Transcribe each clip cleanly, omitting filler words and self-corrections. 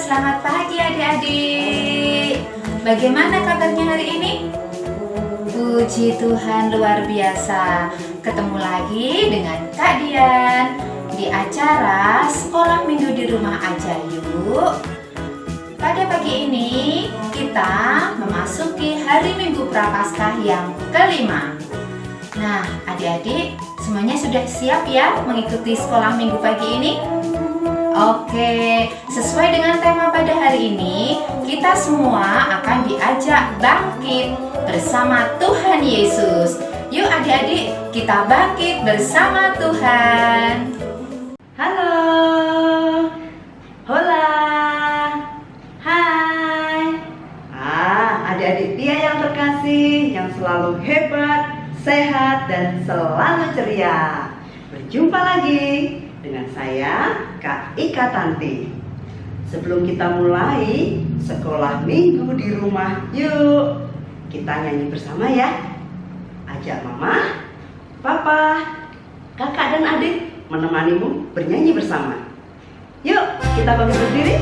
selamat pagi adik-adik. Bagaimana kabarnya hari ini? Puji Tuhan luar biasa. Ketemu lagi dengan Kak Dian di acara Sekolah Minggu di Rumah Aja Yuk. Pada pagi ini kita memasuki hari Minggu Prapaskah yang kelima. Nah, adik-adik semuanya sudah siap ya mengikuti sekolah minggu pagi ini? Oke, sesuai dengan tema pada hari ini, kita semua akan diajak bangkit bersama Tuhan Yesus. Yuk adik-adik, kita bangkit bersama Tuhan. Halo, hola, hai. Adik-adik Tia yang terkasih, yang selalu hebat, sehat, dan selalu ceria. Berjumpa lagi dengan saya, Kak Ika Tanti. Sebelum kita mulai sekolah minggu di rumah, yuk kita nyanyi bersama ya. Ajak mama, papa, kakak dan adik menemanimu bernyanyi bersama. Yuk kita bangun berdiri.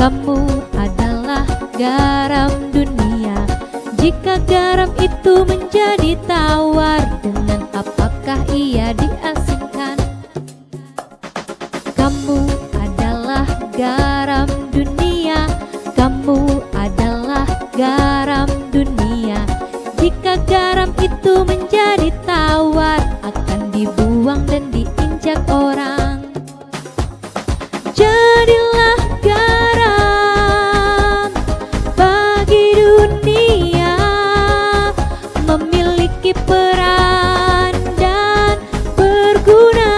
Kamu adalah garam dunia. Jika garam itu menjadi tawar, dengan apakah ia diasinkan? Kamu adalah garam dunia. Kamu adalah garam dunia. Jika garam itu menjadi tawar, akan dibuang dan diinjak orang. Jadilah garam bagi dunia, memiliki peran dan berguna.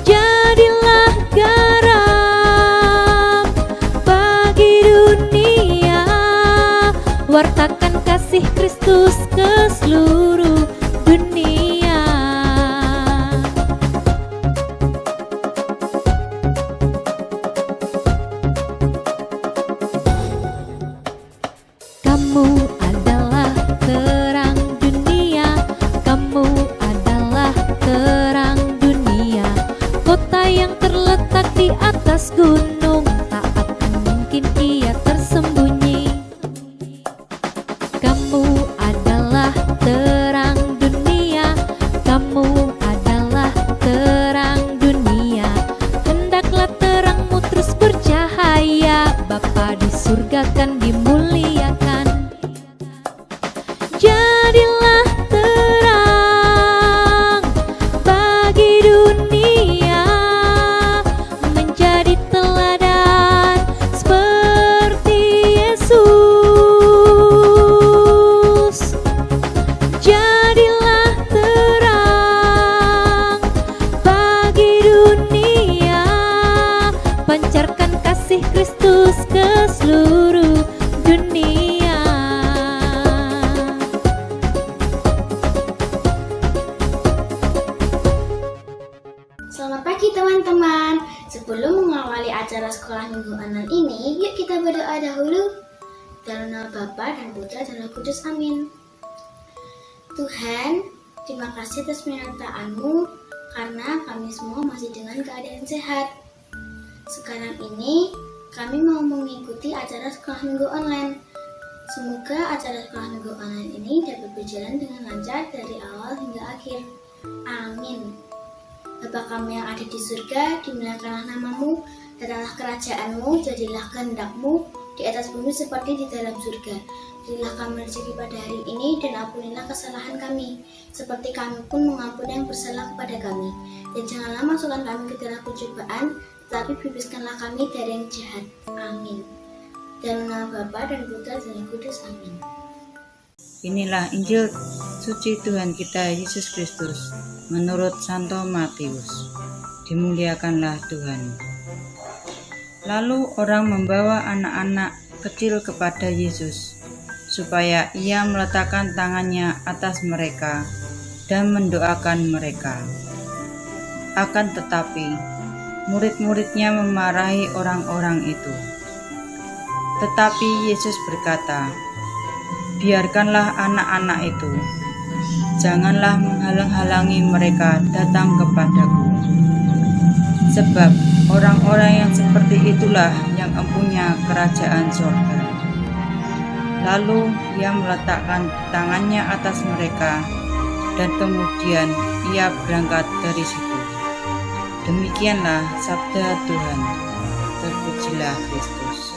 Jadilah garam bagi dunia, wartakan kasih Kristus ke seluruh dunia. Kamu adalah terang dunia. Kamu adalah terang dunia. Kota yang terletak di atas gunung, tak akan mungkin ia tersembunyi. Kamu adalah terang dunia. Kamu adalah terang dunia. Hendaklah terangmu terus bercahaya, Bapa di surga kan dimuliakan. Jadilah terang bagi dunia, menjadi teladan seperti Yesus. Jadilah terang bagi dunia, pancarkan kasih Kristus ke seluruh dunia. Selamat pagi teman-teman. Sebelum mengawali acara sekolah minggu online ini, yuk kita berdoa dahulu. Dalam nama Bapa dan Putra dan Roh Kudus, amin. Tuhan, terima kasih atas penyertaan-Mu karena kami semua masih dengan keadaan sehat. Sekarang ini, kami mau mengikuti acara sekolah minggu online. Semoga acara sekolah minggu online ini dapat berjalan dengan lancar dari awal hingga akhir. Amin. Bapa kami yang ada di surga, dimuliakanlah nama-Mu, datanglah kerajaan-Mu, jadilah kehendak-Mu di atas bumi seperti di dalam surga. Berilah kami rezeki pada hari ini dan ampunilah kesalahan kami, seperti kami pun mengampuni yang bersalah kepada kami. Dan janganlah masukkan kami ke dalam pencobaan, tetapi bebaskanlah kami dari yang jahat. Amin. Dalam nama Bapa dan Putra dan Roh Kudus, amin. Inilah Injil suci Tuhan kita Yesus Kristus menurut Santo Matius. Dimuliakanlah Tuhan. Lalu orang membawa anak-anak kecil kepada Yesus, supaya ia meletakkan tangannya atas mereka dan mendoakan mereka. Akan tetapi, murid-muridnya memarahi orang-orang itu. Tetapi Yesus berkata, "Biarkanlah anak-anak itu, janganlah menghalang-halangi mereka datang kepadaku. Sebab orang-orang yang seperti itulah yang empunya kerajaan surga." Lalu ia meletakkan tangannya atas mereka, dan kemudian ia berangkat dari situ. Demikianlah sabda Tuhan. Terpujilah Kristus.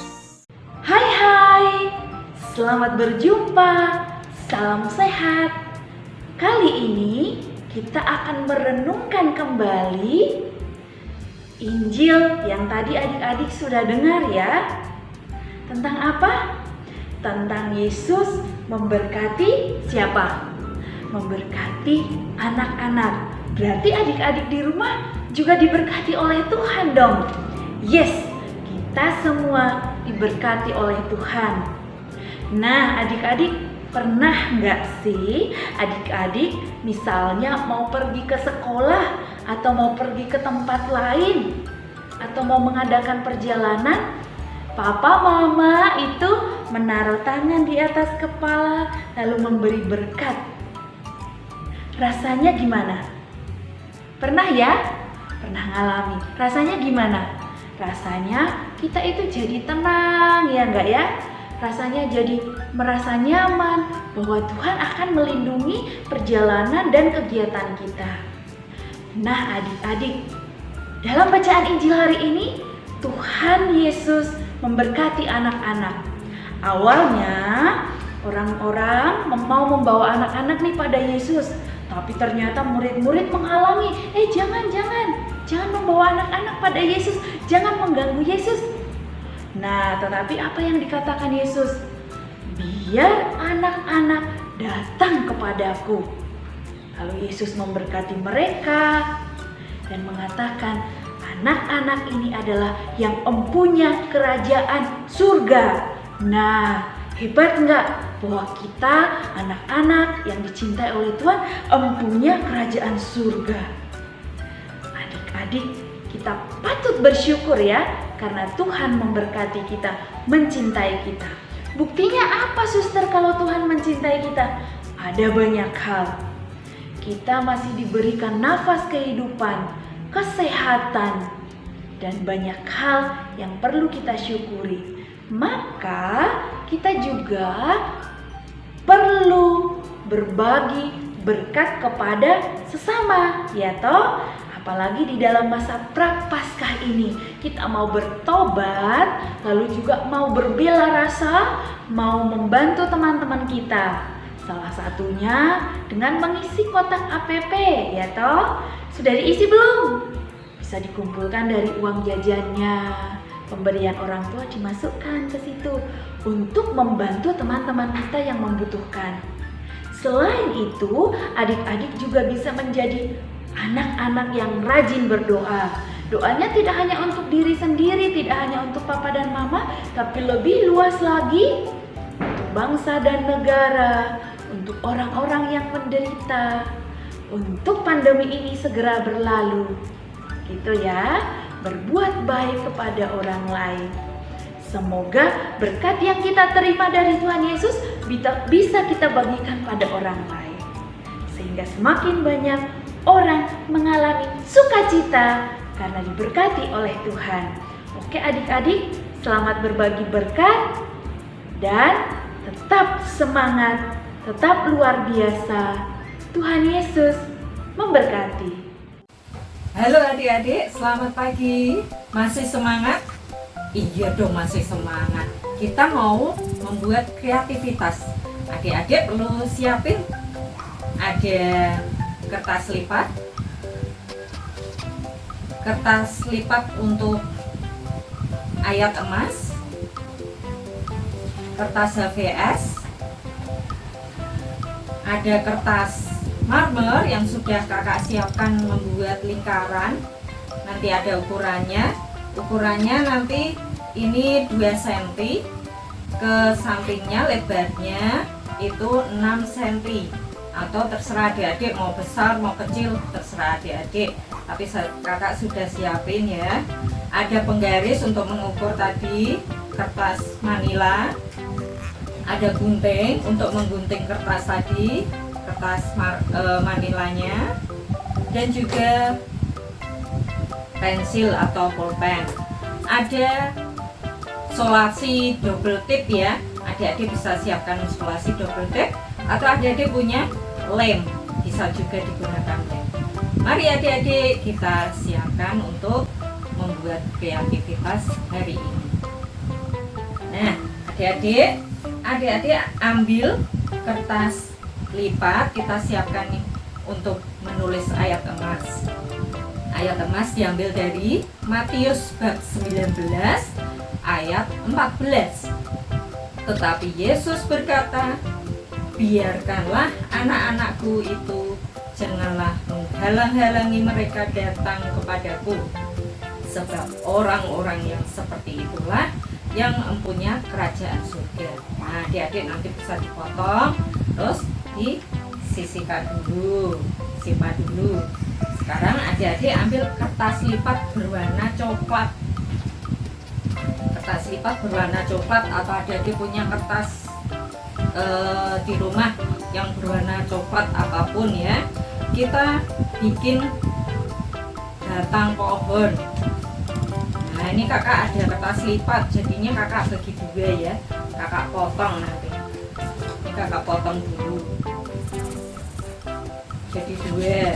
Hai, selamat berjumpa, salam sehat. Kali ini kita akan merenungkan kembali Injil yang tadi adik-adik sudah dengar ya. Tentang apa? Tentang Yesus memberkati siapa? Memberkati anak-anak. Berarti adik-adik di rumah juga diberkati oleh Tuhan dong. Yes, kita semua diberkati oleh Tuhan. Nah, adik-adik pernah nggak sih adik-adik misalnya mau pergi ke sekolah atau mau pergi ke tempat lain atau mau mengadakan perjalanan, papa mama itu menaruh tangan di atas kepala lalu memberi berkat. Rasanya gimana? Pernah ya? Pernah ngalami. Rasanya gimana? Rasanya kita itu jadi tenang ya enggak ya? Rasanya jadi merasa nyaman bahwa Tuhan akan melindungi perjalanan dan kegiatan kita. Nah adik-adik, dalam bacaan Injil hari ini Tuhan Yesus memberkati anak-anak. Awalnya orang-orang mau membawa anak-anak nih pada Yesus, tapi ternyata murid-murid menghalangi. Jangan membawa anak-anak pada Yesus, jangan mengganggu Yesus. Nah, tetapi apa yang dikatakan Yesus? Biar anak-anak datang kepadaku. Lalu Yesus memberkati mereka dan mengatakan, anak-anak ini adalah yang empunya kerajaan surga. Nah, hebat enggak bahwa kita anak-anak yang dicintai oleh Tuhan empunya kerajaan surga. Adik-adik, kita patut bersyukur ya karena Tuhan memberkati kita, mencintai kita. Buktinya apa suster kalau Tuhan mencintai kita? Ada banyak hal. Kita masih diberikan nafas kehidupan, kesehatan, dan banyak hal yang perlu kita syukuri. Maka kita juga perlu berbagi berkat kepada sesama, ya toh? Apalagi di dalam masa Prapaskah ini, kita mau bertobat, lalu juga mau berbela rasa, mau membantu teman-teman kita. Salah satunya dengan mengisi kotak APP, ya toh? Sudah diisi belum? Bisa dikumpulkan dari uang jajannya. Pemberian orang tua dimasukkan ke situ untuk membantu teman-teman kita yang membutuhkan. Selain itu, adik-adik juga bisa menjadi anak-anak yang rajin berdoa. Doanya tidak hanya untuk diri sendiri, tidak hanya untuk papa dan mama, tapi lebih luas lagi untuk bangsa dan negara, untuk orang-orang yang menderita, untuk pandemi ini segera berlalu. Gitu ya. berbuat baik kepada orang lain. Semoga berkat yang kita terima dari Tuhan Yesus bisa kita bagikan pada orang lain, sehingga semakin banyak orang mengalami sukacita karena diberkati oleh Tuhan. Oke adik-adik, selamat berbagi berkat dan tetap semangat, tetap luar biasa. Tuhan Yesus memberkati. Halo adik-adik, selamat pagi. Masih semangat? Iya dong, masih semangat. Kita mau membuat kreativitas. Adik-adik perlu siapin ada kertas lipat untuk ayat emas, kertas HVS, ada kertas marmer yang sudah kakak siapkan membuat lingkaran. Nanti ada ukurannya nanti ini 2 cm, ke sampingnya lebarnya itu 6 cm, atau terserah adik-adik mau besar mau kecil, terserah adik-adik, tapi kakak sudah siapin ya. Ada penggaris untuk mengukur tadi, kertas manila, ada gunting untuk menggunting kertas tadi, kertas manilanya, dan juga pensil atau pulpen. Ada solasi double tip ya, adik-adik bisa siapkan solasi double tip, atau adik-adik punya lem bisa juga digunakan lem. Mari adik-adik kita siapkan untuk membuat kreativitas hari ini. Nah adik-adik ambil kertas lipat, kita siapkan nih untuk menulis ayat emas. Ayat emas diambil dari Matius bab 19 ayat 14. Tetapi Yesus berkata, biarkanlah anak-anakku itu, janganlah menghalang-halangi mereka datang kepadaku. Sebab orang-orang yang seperti itulah yang mempunyai kerajaan surga. Nah adik-adik nanti bisa dipotong, terus disisihkan dulu, simpan dulu. Sekarang adik-adik ambil kertas lipat berwarna coklat. Kertas lipat berwarna coklat, atau adik-adik punya kertas di rumah yang berwarna coklat apapun ya. Kita bikin batang pohon. Nah ini kakak ada kertas lipat, jadinya kakak bagi 2 ya. Kakak potong nanti. Ini kakak potong dulu. Jadi 2.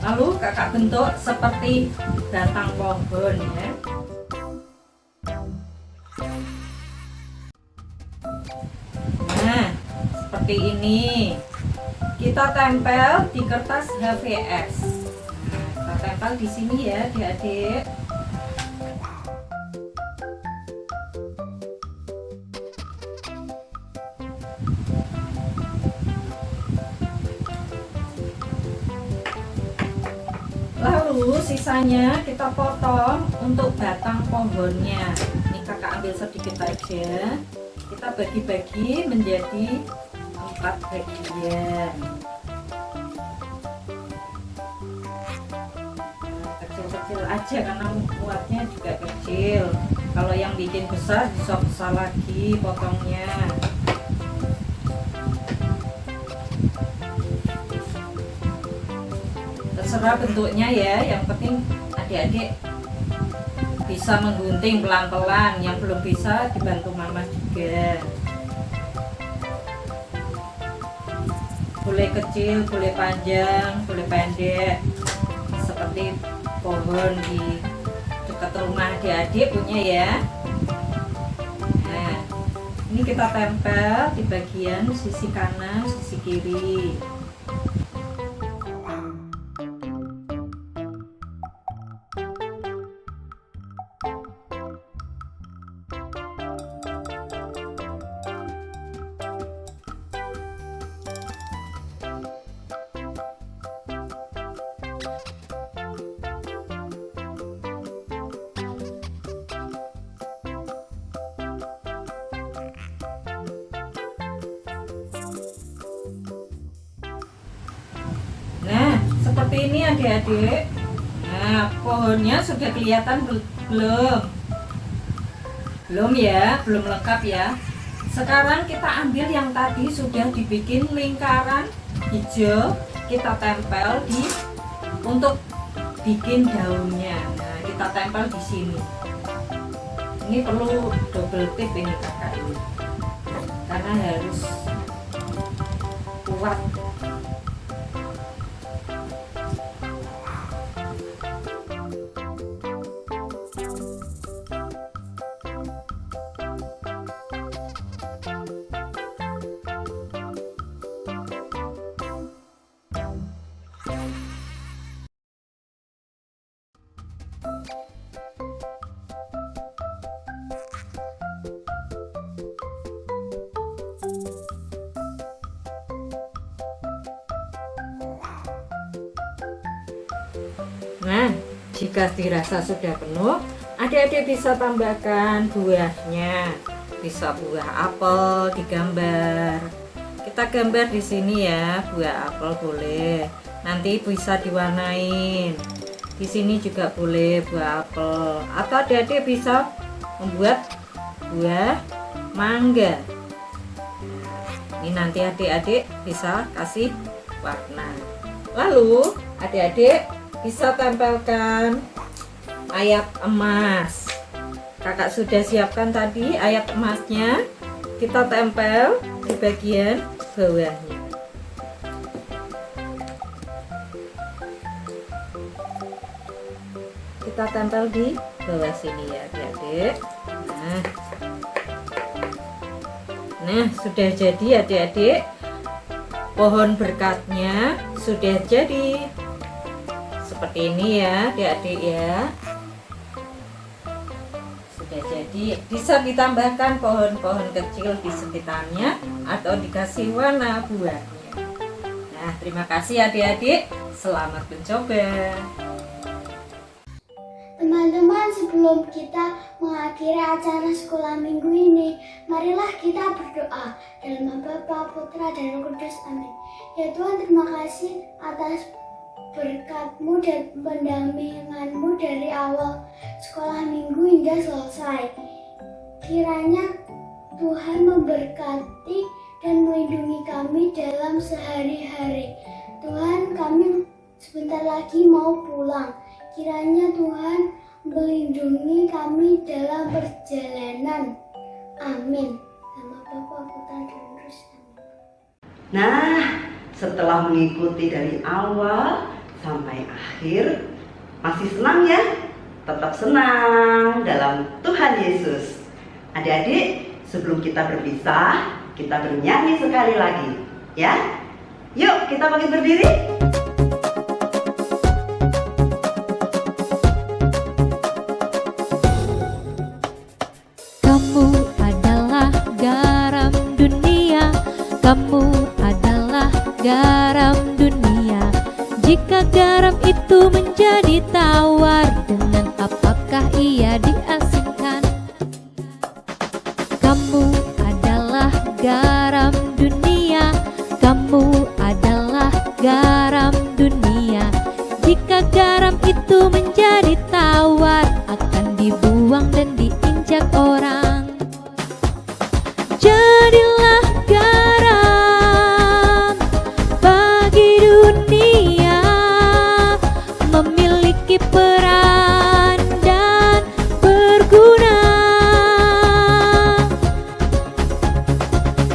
Lalu kakak bentuk seperti batang pohon ya. Nah, seperti ini. Kita tempel di kertas HVS. Nah, kita tempel di sini ya, adik-adik. Lalu sisanya kita potong untuk batang pohonnya. Ini kakak ambil sedikit aja. Kita bagi-bagi menjadi 4 bagian. Kecil-kecil aja karena muatnya juga kecil. Kalau yang bikin besar bisa besar lagi potongnya. Terserah bentuknya ya, yang penting adik-adik bisa menggunting pelan-pelan, yang belum bisa dibantu mama juga. Boleh kecil, boleh panjang, boleh pendek, seperti pohon di dekat rumah adik-adik punya ya. Nah ini kita tempel di bagian sisi kanan, sisi kiri. Nah, seperti ini adik-adik. Nah, Nah, pohonnya sudah kelihatan belum? Belum ya, belum lengkap ya. Sekarang kita ambil yang tadi sudah dibikin lingkaran hijau, kita tempel untuk bikin daunnya. Nah, kita tempel di sini. Ini perlu double tip ini kakak ini, karena harus kuat. Nah, jika dirasa sudah penuh, adik-adik bisa tambahkan buahnya. Bisa buah apel digambar. Kita gambar di sini ya, buah apel boleh. Nanti bisa diwarnain. Di sini juga boleh buah apel. Atau adik-adik bisa membuat buah mangga. Ini nanti adik-adik bisa kasih warna. Lalu adik-adik bisa tempelkan ayat emas. Kakak sudah siapkan tadi ayat emasnya. Kita tempel di bagian bawahnya. Kita tempel di bawah sini ya adik-adik. Nah, sudah jadi adik-adik. Pohon berkatnya sudah jadi. Seperti ini ya adik-adik ya. Sudah jadi, bisa ditambahkan pohon-pohon kecil di sekitarnya atau dikasih warna buahnya. Nah, terima kasih adik-adik, selamat mencoba. Teman-teman, sebelum kita mengakhiri acara sekolah minggu ini, marilah kita berdoa dalam nama Bapa, Putra, dan Roh Kudus. Amin. Ya Tuhan, terima kasih atas berkat-Mu dan pendampingan-Mu dari awal sekolah minggu hingga selesai. Kiranya Tuhan memberkati dan melindungi kami dalam sehari-hari. Tuhan, kami sebentar lagi mau pulang. Kiranya Tuhan melindungi kami dalam perjalanan. Amin. Nama Bapa, Putra, dan Roh Kudus. Amin. Nah, setelah mengikuti dari awal sampai akhir, masih senang ya? Tetap senang dalam Tuhan Yesus. Adik-adik, sebelum kita berpisah, kita bernyanyi sekali lagi, ya? Yuk, kita bangkit berdiri. Kamu adalah garam dunia, kamu adalah garam dunia. Jika garam itu menjadi tawar, dengan apakah ia diasinkan? Kamu adalah garam dunia, kamu adalah garam dunia. Jika garam itu menjadi tawar, akan dibuang dan diinjak orang. Jadilah garam bagi dunia, memiliki peran dan berguna.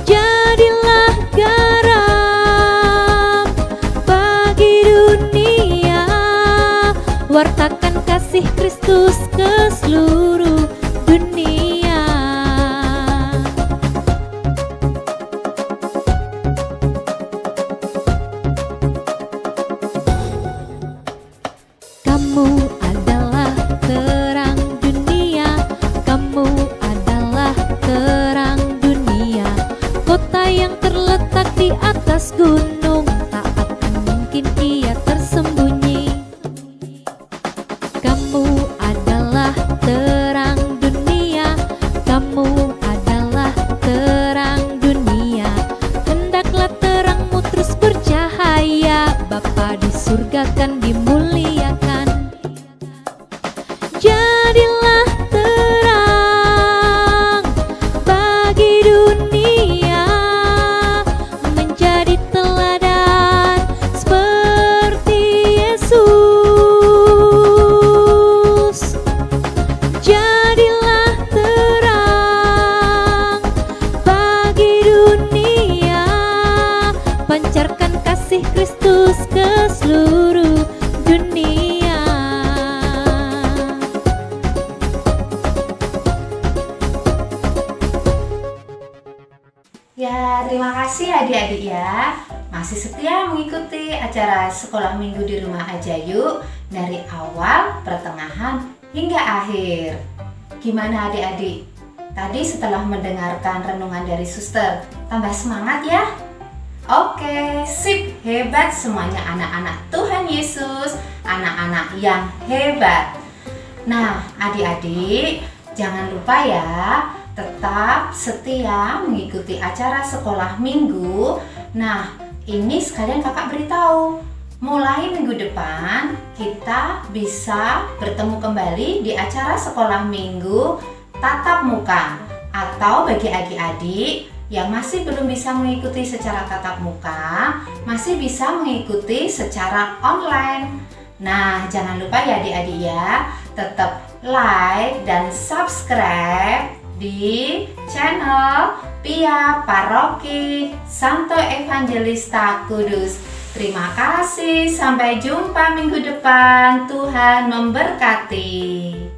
Jadilah garam bagi dunia, wartakan kasih Kristus ke seluruh dunia. Kamu adalah terang dunia, kamu adalah terang dunia. Kota yang terletak di atas gunung, tak akan mungkin ia tersembunyi. Kamu adalah terang dunia, kamu adalah terang dunia. Hendaklah terangmu terus bercahaya, Bapa di surga kan dimuliakan. kasih Kristus ke seluruh dunia. Ya, terima kasih adik-adik ya. Masih setia mengikuti acara Sekolah Minggu di Rumah Aja Yuk dari awal, pertengahan, hingga akhir. Gimana adik-adik? Tadi setelah mendengarkan renungan dari suster, tambah semangat ya? Oke, sip, hebat semuanya anak-anak Tuhan Yesus, anak-anak yang hebat. Nah, adik-adik, jangan lupa ya, tetap setia mengikuti acara sekolah minggu. Nah, ini sekalian kakak beritahu, mulai minggu depan kita bisa bertemu kembali di acara sekolah minggu tatap muka. Atau bagi adik-adik yang masih belum bisa mengikuti secara tatap muka, masih bisa mengikuti secara online. Nah, jangan lupa ya adik-adik ya, tetap like dan subscribe di channel Pia Paroki Santo Evangelista Kudus. Terima kasih, sampai jumpa minggu depan. Tuhan memberkati.